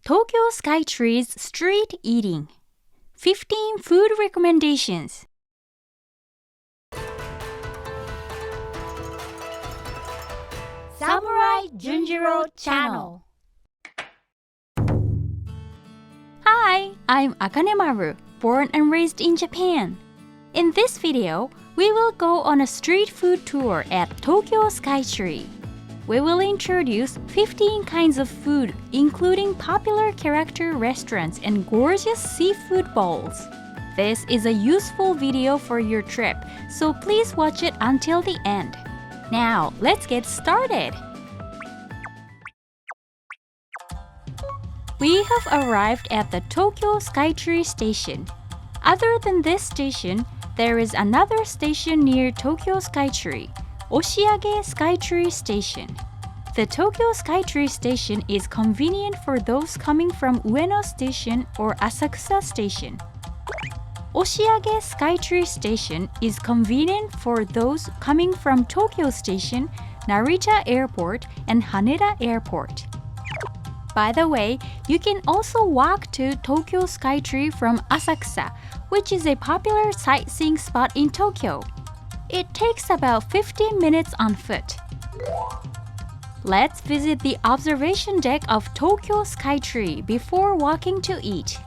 Tokyo Skytree's Street Eating 15 Food Recommendations. Samurai Junjiro Channel. Hi, I'm Akanemaru, born and raised in Japan. In this video, we will go on a street food tour at Tokyo Skytree. We will introduce 15 kinds of food, including popular character restaurants and gorgeous seafood bowls. This is a useful video for your trip, so please watch it until the end. Now, let's get started! We have arrived at the Tokyo Skytree station. Other than this station, there is another station near Tokyo Skytree, Oshiage Skytree Station. The Tokyo Skytree Station is convenient for those coming from Ueno Station or Asakusa Station. Oshiage Skytree Station is convenient for those coming from Tokyo Station, Narita Airport, and Haneda Airport. By the way, you can also walk to Tokyo Skytree from Asakusa, which is a popular sightseeing spot in Tokyo. It takes about 15 minutes on foot. Let's visit the observation deck of Tokyo Skytree before walking to eat.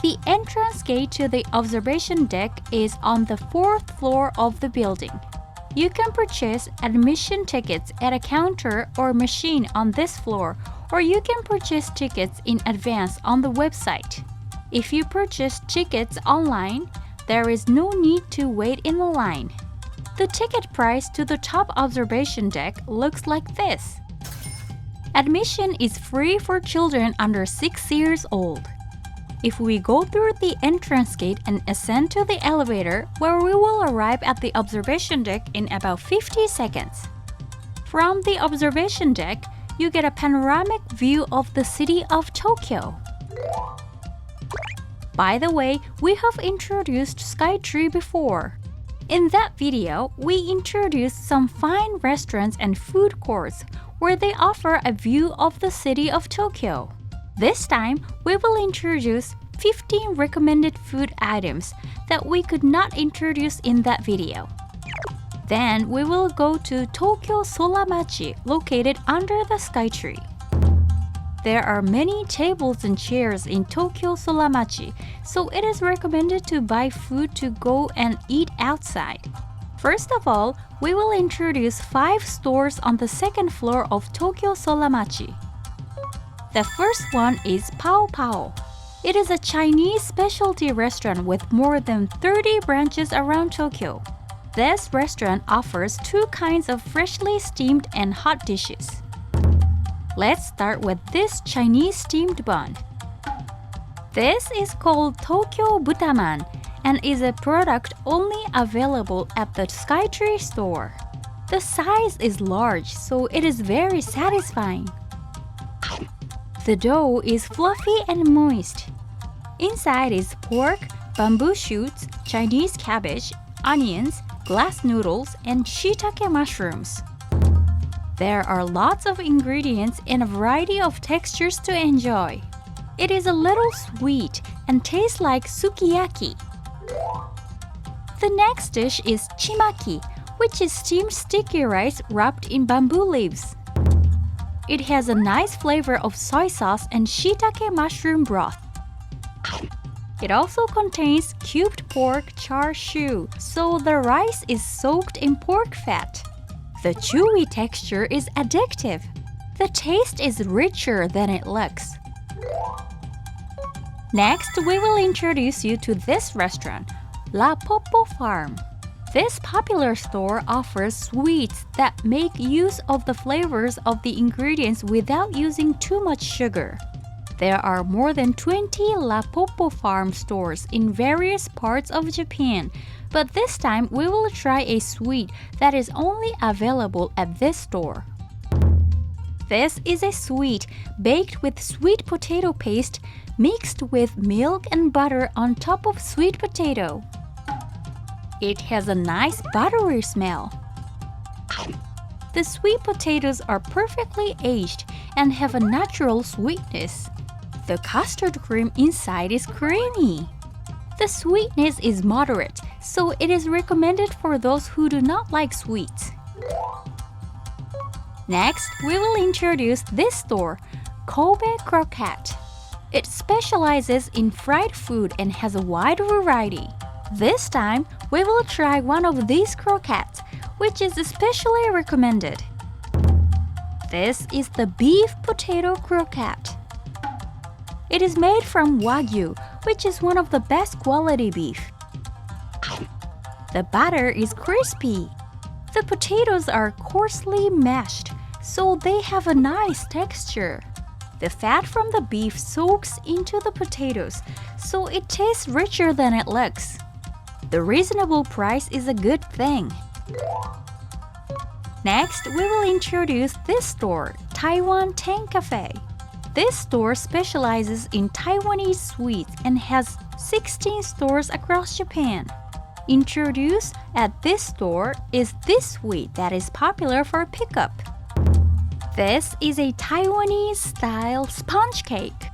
The entrance gate to the observation deck is on the 4th floor of the building. You can purchase admission tickets at a counter or machine on this floor, or you can purchase tickets in advance on the website. If you purchase tickets online, there is no need to wait in the line. The ticket price to the top observation deck looks like this. Admission is free for children under 6 years old. If we go through the entrance gate and ascend to the elevator, where we will arrive at the observation deck in about 50 seconds. From the observation deck, you get a panoramic view of the city of Tokyo. By the way, we have introduced Skytree before. In that video, we introduced some fine restaurants and food courts where they offer a view of the city of Tokyo. This time, we will introduce 15 recommended food items that we could not introduce in that video. Then we will go to Tokyo Solamachi, located under the Skytree. There are many tables and chairs in Tokyo Solamachi, so it is recommended to buy food to go and eat outside. First of all, we will introduce 5 stores on the 2nd floor of Tokyo Solamachi. The first one is PAOPAO. It is a Chinese specialty restaurant with more than 30 branches around Tokyo. This restaurant offers 2 kinds of freshly steamed and hot dishes. Let's start with this Chinese steamed bun. This is called Tokyo Butaman and is a product only available at the Skytree store. The size is large, so it is very satisfying. The dough is fluffy and moist. Inside is pork, bamboo shoots, Chinese cabbage, onions, glass noodles, and shiitake mushrooms. There are lots of ingredients and a variety of textures to enjoy. It is a little sweet and tastes like sukiyaki. The next dish is chimaki, which is steamed sticky rice wrapped in bamboo leaves. It has a nice flavor of soy sauce and shiitake mushroom broth. It also contains cubed pork char siu, so the rice is soaked in pork fat. The chewy texture is addictive. The taste is richer than it looks. Next, we will introduce you to this restaurant, Lapoppo Farm. This popular store offers sweets that make use of the flavors of the ingredients without using too much sugar. There are more than 20 Lapoppo Farm stores in various parts of Japan, but this time we will try a sweet that is only available at this store. This is a sweet baked with sweet potato paste mixed with milk and butter on top of sweet potato. It has a nice buttery smell. The sweet potatoes are perfectly aged and have a natural sweetness. The custard cream inside is creamy. The sweetness is moderate, so it is recommended for those who do not like sweets. Next, we will introduce this store, Kobe Croquette. It specializes in fried food and has a wide variety. This time, we will try one of these croquettes, which is especially recommended. This is the beef potato croquette. It is made from Wagyu, which is one of the best quality beef. The batter is crispy. The potatoes are coarsely mashed, so they have a nice texture. The fat from the beef soaks into the potatoes, so it tastes richer than it looks. The reasonable price is a good thing. Next, we will introduce this store, Taiwan Tang Cafe. This store specializes in Taiwanese sweets and has 16 stores across Japan. Introduced at this store is this sweet that is popular for pickup. This is a Taiwanese-style sponge cake.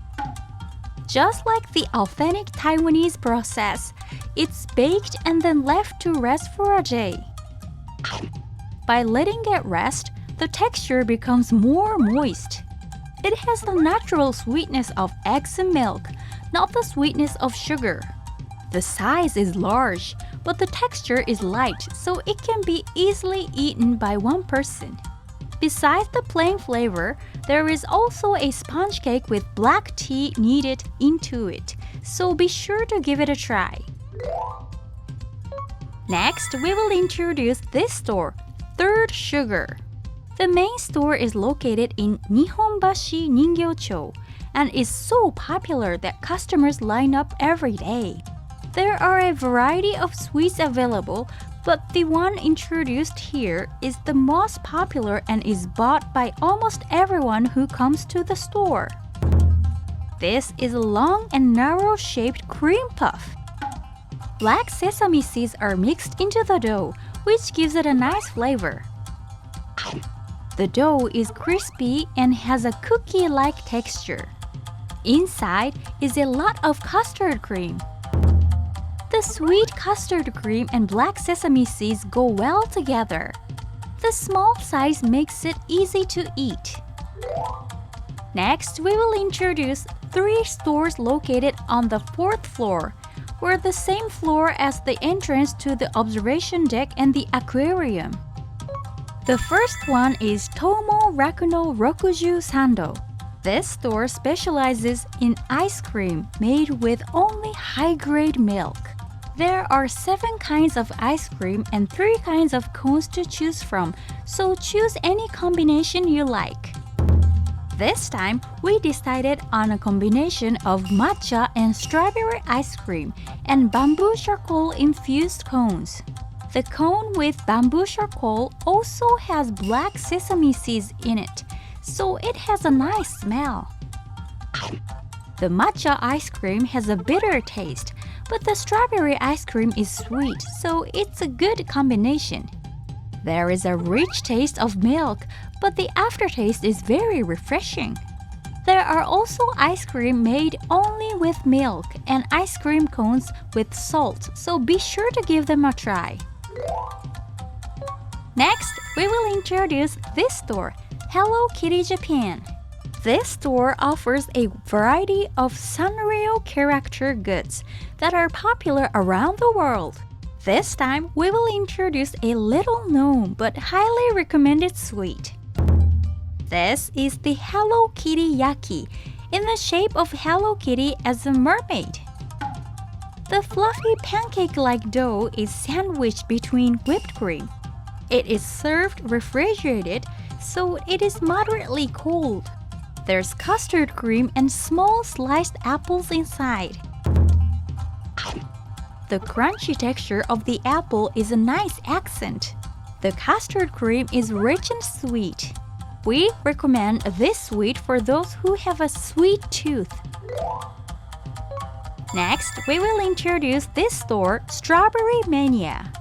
Just like the authentic Taiwanese process, it's baked and then left to rest for a day. By letting it rest, the texture becomes more moist. It has the natural sweetness of eggs and milk, not the sweetness of sugar. The size is large, but the texture is light, so it can be easily eaten by one person. Besides the plain flavor, there is also a sponge cake with black tea kneaded into it, so be sure to give it a try. Next, we will introduce this store, Third Sugar. The main store is located in Nihonbashi Ningyo-cho and is so popular that customers line up every day. There are a variety of sweets available, but the one introduced here is the most popular and is bought by almost everyone who comes to the store. This is a long and narrow-shaped cream puff. Black sesame seeds are mixed into the dough, which gives it a nice flavor. The dough is crispy and has a cookie-like texture. Inside is a lot of custard cream. The sweet custard cream and black sesame seeds go well together. The small size makes it easy to eat. Next, we will introduce 3 stores located on the 4th floor, where the same floor as the entrance to the observation deck and the aquarium. The first one is Toumou Rakunou Rokujuu-sando. This store specializes in ice cream made with only high-grade milk. There are 7 kinds of ice cream and 3 kinds of cones to choose from, so choose any combination you like. This time, we decided on a combination of matcha and strawberry ice cream and bamboo charcoal infused cones. The cone with bamboo charcoal also has black sesame seeds in it, so it has a nice smell. The matcha ice cream has a bitter taste, but the strawberry ice cream is sweet, so it's a good combination. There is a rich taste of milk, but the aftertaste is very refreshing. There are also ice cream made only with milk and ice cream cones with salt, so be sure to give them a try. Next, we will introduce this store, Hello Kitty Japan. This store offers a variety of Sanrio character goods that are popular around the world. This time, we will introduce a little known but highly recommended sweet. This is the Hello Kitty Yaki, in the shape of Hello Kitty as a mermaid. The fluffy pancake-like dough is sandwiched between whipped cream. It is served refrigerated, so it is moderately cold. There's custard cream and small sliced apples inside. The crunchy texture of the apple is a nice accent. The custard cream is rich and sweet. We recommend this sweet for those who have a sweet tooth. Next, we will introduce this store, Strawberry Mania.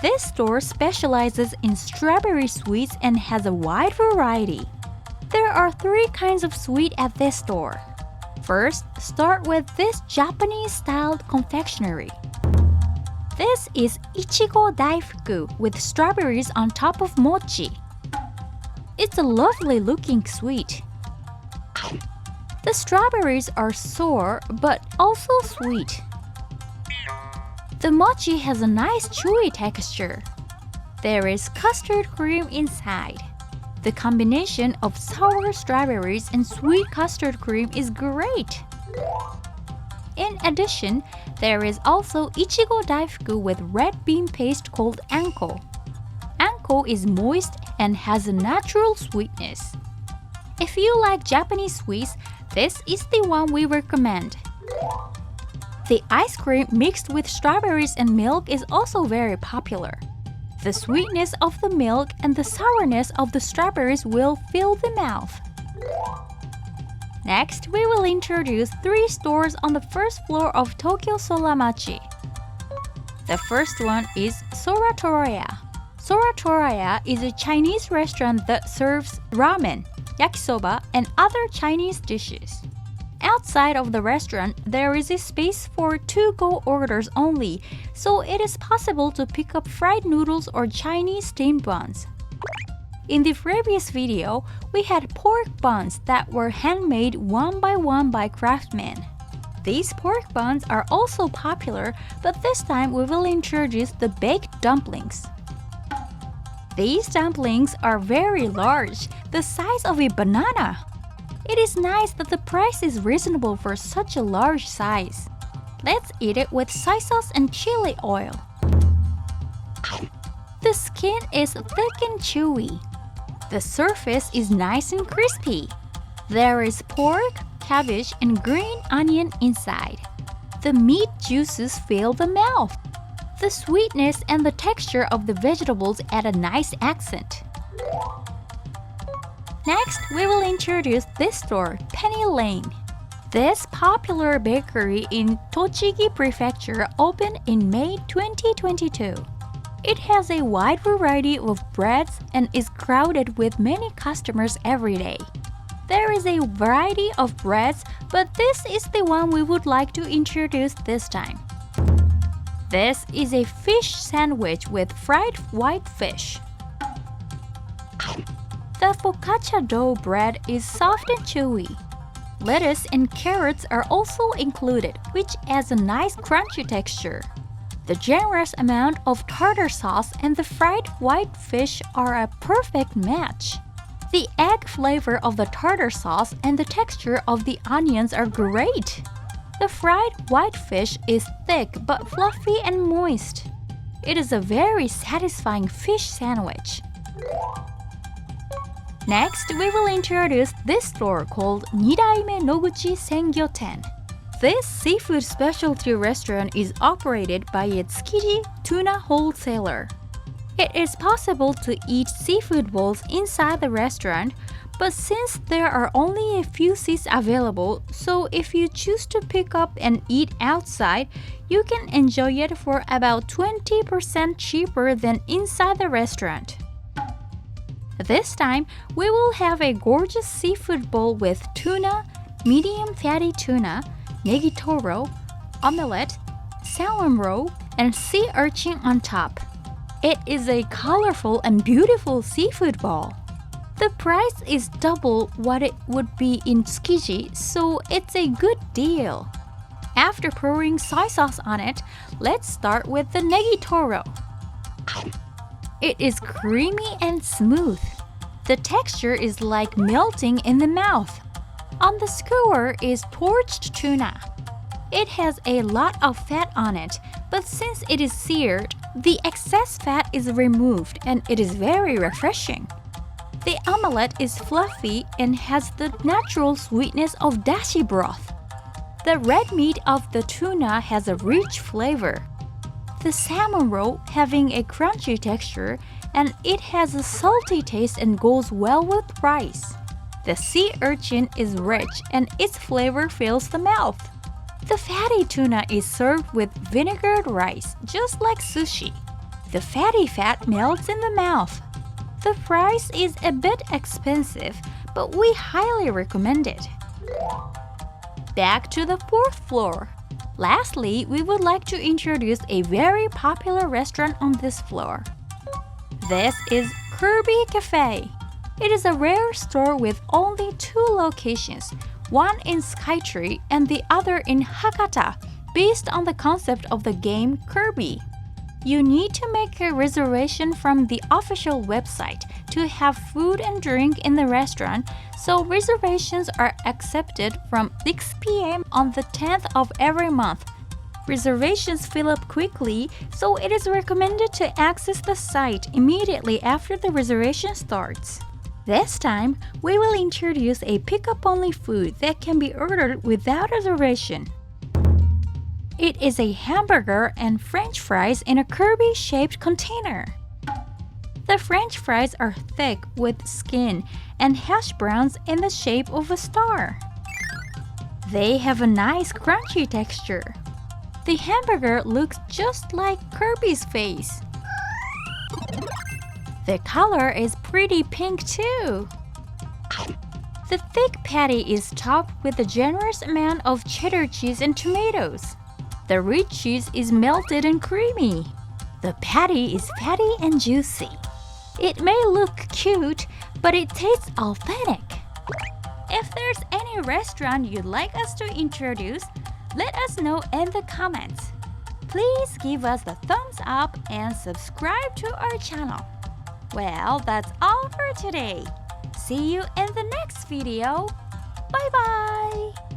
This store specializes in strawberry sweets and has a wide variety. There are 3 kinds of sweet at this store. First, start with this Japanese-styled confectionery. This is Ichigo Daifuku with strawberries on top of mochi. It's a lovely looking sweet. The strawberries are sour but also sweet. The mochi has a nice chewy texture. There is custard cream inside. The combination of sour strawberries and sweet custard cream is great. In addition, there is also Ichigo Daifuku with red bean paste called anko. Anko is moist and has a natural sweetness. If you like Japanese sweets, this is the one we recommend. The ice cream mixed with strawberries and milk is also very popular. The sweetness of the milk and the sourness of the strawberries will fill the mouth. Next, we will introduce 3 stores on the first floor of Tokyo Solamachi. The first one is Soratoraya. Soratoraya is a Chinese restaurant that serves ramen, yakisoba, and other Chinese dishes. Outside of the restaurant, there is a space for to-go orders only, so it is possible to pick up fried noodles or Chinese steamed buns. In the previous video, we had pork buns that were handmade one by one by craftsmen. These pork buns are also popular, but this time we will introduce the baked dumplings. These dumplings are very large, the size of a banana. It is nice that the price is reasonable for such a large size. Let's eat it with soy sauce and chili oil. The skin is thick and chewy. The surface is nice and crispy. There is pork, cabbage, and green onion inside. The meat juices fill the mouth. The sweetness and the texture of the vegetables add a nice accent. Next, we will introduce this store, Penny Lane. This popular bakery in Tochigi Prefecture opened in May 2022. It has a wide variety of breads and is crowded with many customers every day. There is a variety of breads, but this is the one we would like to introduce this time. This is a fish sandwich with fried white fish. The focaccia dough bread is soft and chewy. Lettuce and carrots are also included, which adds a nice crunchy texture. The generous amount of tartar sauce and the fried white fish are a perfect match. The egg flavor of the tartar sauce and the texture of the onions are great. The fried white fish is thick but fluffy and moist. It is a very satisfying fish sandwich. Next, we will introduce this store called Nidaime Noguchi Sengyoten. This seafood specialty restaurant is operated by a Tsukiji tuna wholesaler. It is possible to eat seafood bowls inside the restaurant, but since there are only a few seats available, so if you choose to pick up and eat outside, you can enjoy it for about 20% cheaper than inside the restaurant. This time, we will have a gorgeous seafood bowl with tuna, medium fatty tuna, negitoro, omelette, salmon roe, and sea urchin on top. It is a colorful and beautiful seafood bowl. The price is double what it would be in Tsukiji, so it's a good deal. After pouring soy sauce on it, let's start with the negitoro. It is creamy and smooth. The texture is like melting in the mouth. On the skewer is torched tuna. It has a lot of fat on it, but since it is seared, the excess fat is removed and it is very refreshing. The omelette is fluffy and has the natural sweetness of dashi broth. The red meat of the tuna has a rich flavor. The salmon roe having a crunchy texture, and it has a salty taste and goes well with rice. The sea urchin is rich and its flavor fills the mouth. The fatty tuna is served with vinegared rice, just like sushi. The fatty fat melts in the mouth. The price is a bit expensive, but we highly recommend it. Back to the 4th floor. Lastly, we would like to introduce a very popular restaurant on this floor. This is Kirby Cafe. It is a rare store with only 2 locations, one in Skytree and the other in Hakata, based on the concept of the game Kirby. You need to make a reservation from the official website to have food and drink in the restaurant, so reservations are accepted from 6 p.m. on the 10th of every month. Reservations fill up quickly, so it is recommended to access the site immediately after the reservation starts. This time, we will introduce a pick-up-only food that can be ordered without reservation. It is a hamburger and French fries in a Kirby-shaped container. The French fries are thick with skin and hash browns in the shape of a star. They have a nice crunchy texture. The hamburger looks just like Kirby's face. The color is pretty pink too. The thick patty is topped with a generous amount of cheddar cheese and tomatoes. The rich cheese is melted and creamy. The patty is fatty and juicy. It may look cute, but it tastes authentic. If there's any restaurant you'd like us to introduce, let us know in the comments. Please give us the thumbs up and subscribe to our channel. Well, that's all for today. See you in the next video. Bye bye!